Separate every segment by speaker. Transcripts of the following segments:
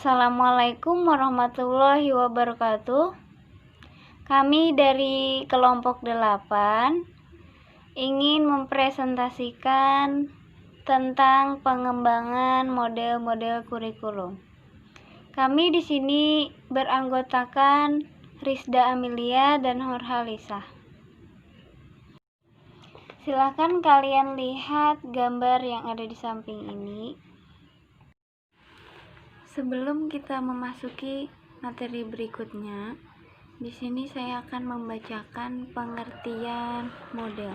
Speaker 1: Assalamualaikum warahmatullahi wabarakatuh. Kami dari kelompok 8 ingin mempresentasikan tentang pengembangan model-model kurikulum. Kami di sini beranggotakan Rizda Amelia dan Nurhalisa. Silakan kalian lihat gambar yang ada di samping ini. Sebelum kita memasuki materi berikutnya, di sini saya akan membacakan pengertian model.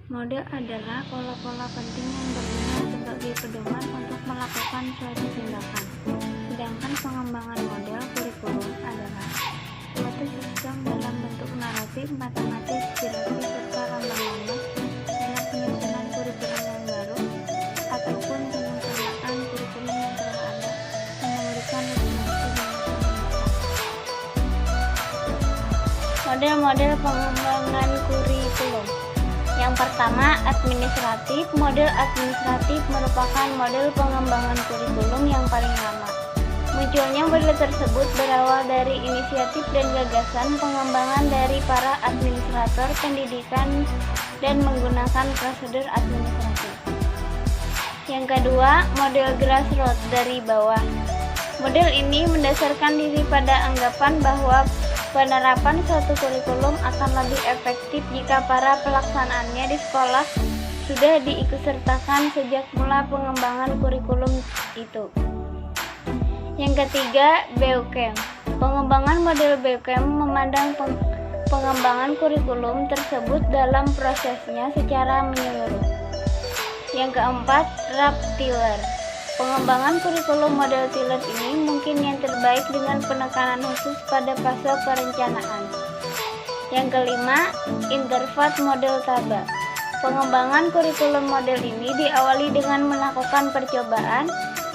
Speaker 1: Model adalah pola-pola penting yang berguna sebagai pedoman untuk melakukan suatu tindakan. Sedangkan pengembangan model kurikulum adalah suatu sistem dalam bentuk naratif, matematis, grafis, serta lambang-lambang dalam penyusunan kurikulum yang baru ataupun penyempurnaan kurikulum yang telah ada yang memberikan lebih model-model pengembangan kurikulum. Yang pertama, administratif. Model administratif merupakan model pengembangan kurikulum yang paling lama. Munculnya model tersebut berawal dari inisiatif dan gagasan pengembangan dari para administrator pendidikan dan menggunakan prosedur administratif. Yang kedua, model grassroots dari bawah. Model ini mendasarkan diri pada anggapan bahwa penerapan suatu kurikulum akan lebih efektif jika para pelaksanaannya di sekolah sudah diikutsertakan sejak mula pengembangan kurikulum itu. Yang ketiga, BUKM. Pengembangan model BUKM memandang pengembangan kurikulum tersebut dalam prosesnya secara menyeluruh. Yang keempat, RAP-Tiller. Pengembangan kurikulum model Tiller ini mungkin yang terbaik dengan penekanan khusus pada fase perencanaan. Yang kelima, Interfath model Taba. Pengembangan kurikulum model ini diawali dengan melakukan percobaan,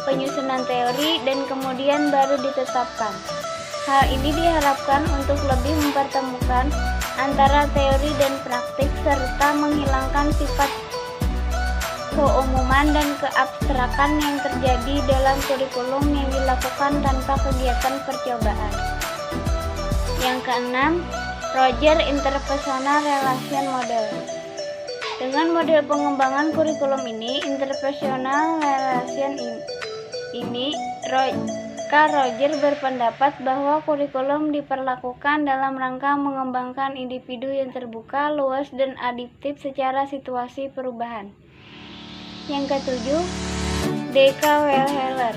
Speaker 1: penyusunan teori, dan kemudian baru ditetapkan. Hal ini diharapkan untuk lebih mempertemukan antara teori dan praktik serta menghilangkan sifat keumuman dan keabstrakan yang terjadi dalam kurikulum yang dilakukan tanpa kegiatan percobaan. Yang keenam, Roger Interpersonal Relation Model. Dengan model pengembangan kurikulum ini, Interpersonal Relation ini, Kak Roger berpendapat bahwa kurikulum diperlakukan dalam rangka mengembangkan individu yang terbuka, luas, dan adaptif secara situasi perubahan. Yang ketujuh, D.K. Wellheller.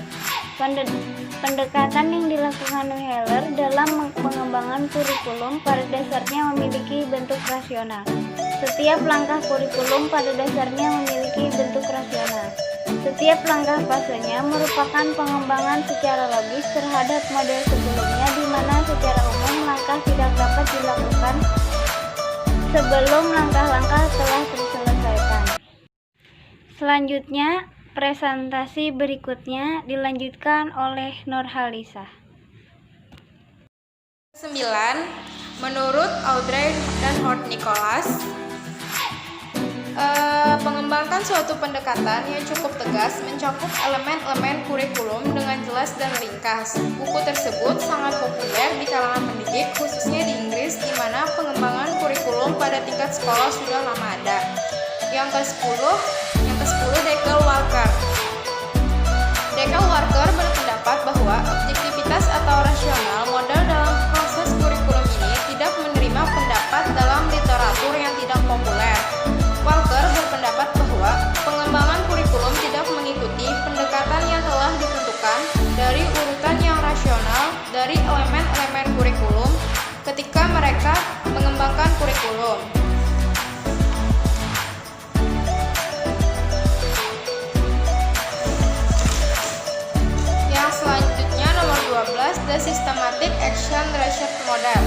Speaker 1: Pendekatan yang dilakukan Wellheller dalam pengembangan kurikulum pada dasarnya memiliki bentuk rasional. Setiap langkah kurikulum pada dasarnya memiliki bentuk rasional. Setiap langkah fasenya merupakan pengembangan secara logis terhadap model sebelumnya, di mana secara umum langkah tidak dapat dilakukan sebelum langkah-langkah telah terselesaikan. Selanjutnya, presentasi berikutnya dilanjutkan oleh Nurhalisa.
Speaker 2: 9. Menurut Audrey dan Hort Nicholas, mengembangkan suatu pendekatan yang cukup tegas mencakup elemen-elemen kurikulum dengan jelas dan ringkas. Buku tersebut sangat populer di kalangan pendidik, khususnya di Inggris, di mana pengembangan kurikulum pada tingkat sekolah sudah lama ada. Yang ke-10, Dekel Walker. Dekel Walker berpendapat bahwa objektivitas atau rasional model dalam proses kurikulum ini tidak menerima pendapat dalam literatur yang tidak populer. Walker berpendapat bahwa pengembangan kurikulum tidak mengikuti pendekatan yang telah ditentukan dari urutan yang rasional dari elemen-elemen kurikulum ketika mereka mengembangkan kurikulum. The Systematic Action Research Model.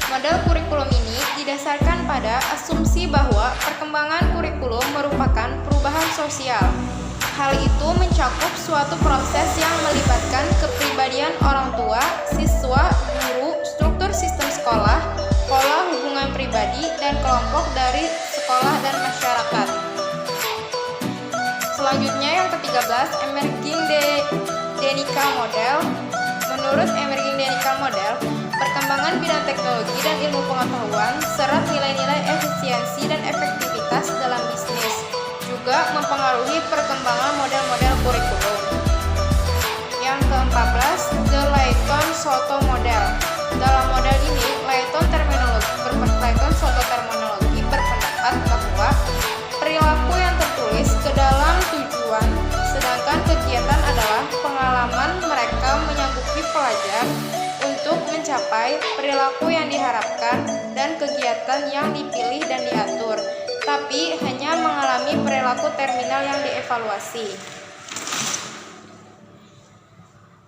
Speaker 2: Model kurikulum ini didasarkan pada asumsi bahwa perkembangan kurikulum merupakan perubahan sosial. Hal itu mencakup suatu proses yang melibatkan kepribadian orang tua, siswa, guru, struktur sistem sekolah, pola hubungan pribadi, dan kelompok dari sekolah dan masyarakat. Selanjutnya yang ke-13, Emerging the Denical Model. Menurut Emerging Denical Model, perkembangan bidang teknologi dan ilmu pengetahuan serta nilai-nilai efisiensi dan efektivitas dalam bisnis juga mempengaruhi perkembangan model-model kurikulum. Yang ke-14, The Layton-Soto Model. Dalam model ini, Layton Soto terminologi berpendapat bahwa perilaku yang tertulis ke dalam tujuan, sedangkan kegiatan adalah pengalaman mereka menyanggupi pelajar untuk mencapai perilaku yang diharapkan dan kegiatan yang dipilih dan diatur, tapi hanya mengalami perilaku terminal yang dievaluasi.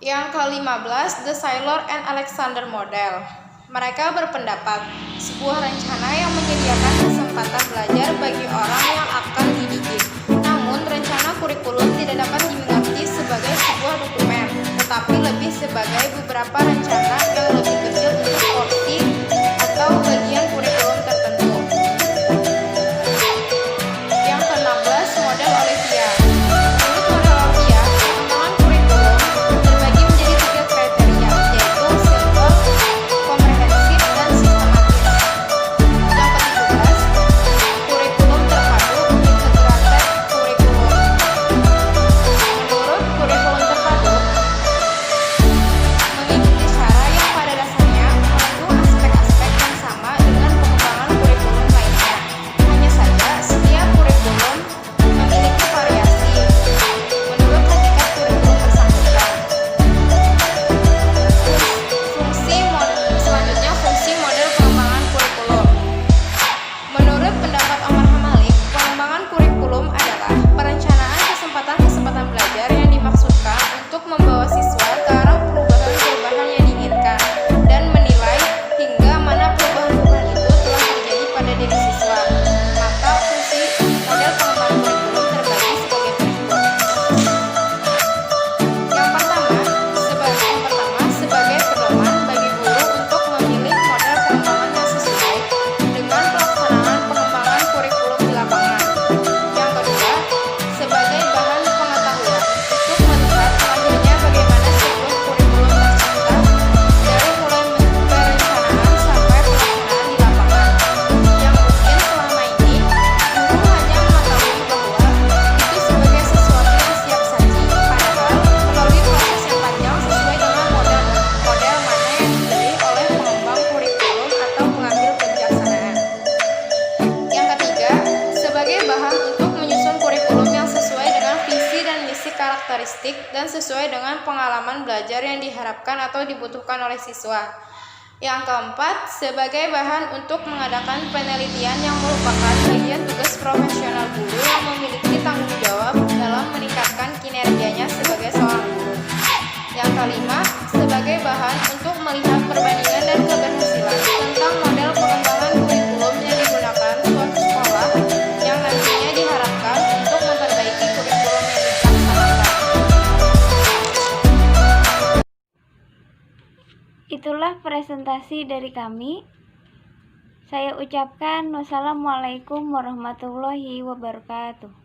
Speaker 2: Yang ke-15, The Saylor and Alexander Model. Mereka berpendapat sebuah rencana yang menyediakan kesempatan belajar bagi orang yang akan dididik. Namun, rencana kurikulum tidak dapat dimengerti sebagai sebuah dokumen, tetapi lebih sebagai beberapa rencana yang lebih kecil untuk porsi atau bagian kurikulum tertentu. Yang ke-16, Model Olivia. Menurut model Olivia, perkembangan kurikulum terbagi menjadi 3 kriteria, yaitu simple, komprehensif, dan sistematis. Yang ke-17, kurikulum terpadu, integrated kurikulum. Menurut kurikulum terpadu, mengikuti cara yang pada dasarnya mengandung aspek-aspek yang sama dengan pengembangan kurikulum lainnya. Hanya saja, setiap kurikulum memiliki variasi menurut hakikat kurikulum bersangkutan. Selanjutnya, fungsi model pengembangan kurikulum. Menurut pendapat Omar Hamalik, pengembangan kurikulum adalah perencanaan kesempatan-kesempatan belajar yang dimaksudkan untuk membawa siswa ke arah perubahan-perubahan yang diinginkan dan menilai hingga mana perubahan-perubahan itu telah terjadi pada diri siswa. Maka fungsi model pengembangan kurikulum terbagi sebagai berikut. Yang pertama, sebagai pedoman bagi guru untuk memilih model pengembangan yang sesuai dengan pelaksanaan pengembangan kurikulum di lapangan. Yang kedua, sebagai bahan pengetahuan untuk melihat lahirnya bagaimana sebuah kurikulum tercipta dari mulai perencanaan sampai pelaksanaan di lapangan. Yang mungkin selama ini guru hanya mengetahui bahwa itu sebagai sesuatu yang siap saji, padahal melalui proses yang panjang sesuai dengan model mana yang dipilih oleh pengembang kurikulum atau pengambil kebijaksanaan. Yang ketiga, sebagai bahan untuk menyusun kurikulum yang sesuai dengan visi dan misi karakteristik dan sesuai dengan pengalaman belajar yang diharapkan atau dibutuhkan oleh siswa. Yang keempat, sebagai bahan untuk mengadakan penelitian yang merupakan bagian tugas profesional guru yang memiliki tanggung jawab dalam meningkatkan kinerjanya sebagai seorang guru. Yang kelima, sebagai bahan untuk melihat perbandingan dan keberhasilan tentang model pengembangan kurikulum yang digunakan suatu sekolah yang nantinya diharapkan untuk memperbaiki kurikulum yang dilaksanakan.
Speaker 1: Itulah presentasi dari kami. Saya ucapkan wassalamualaikum warahmatullahi wabarakatuh.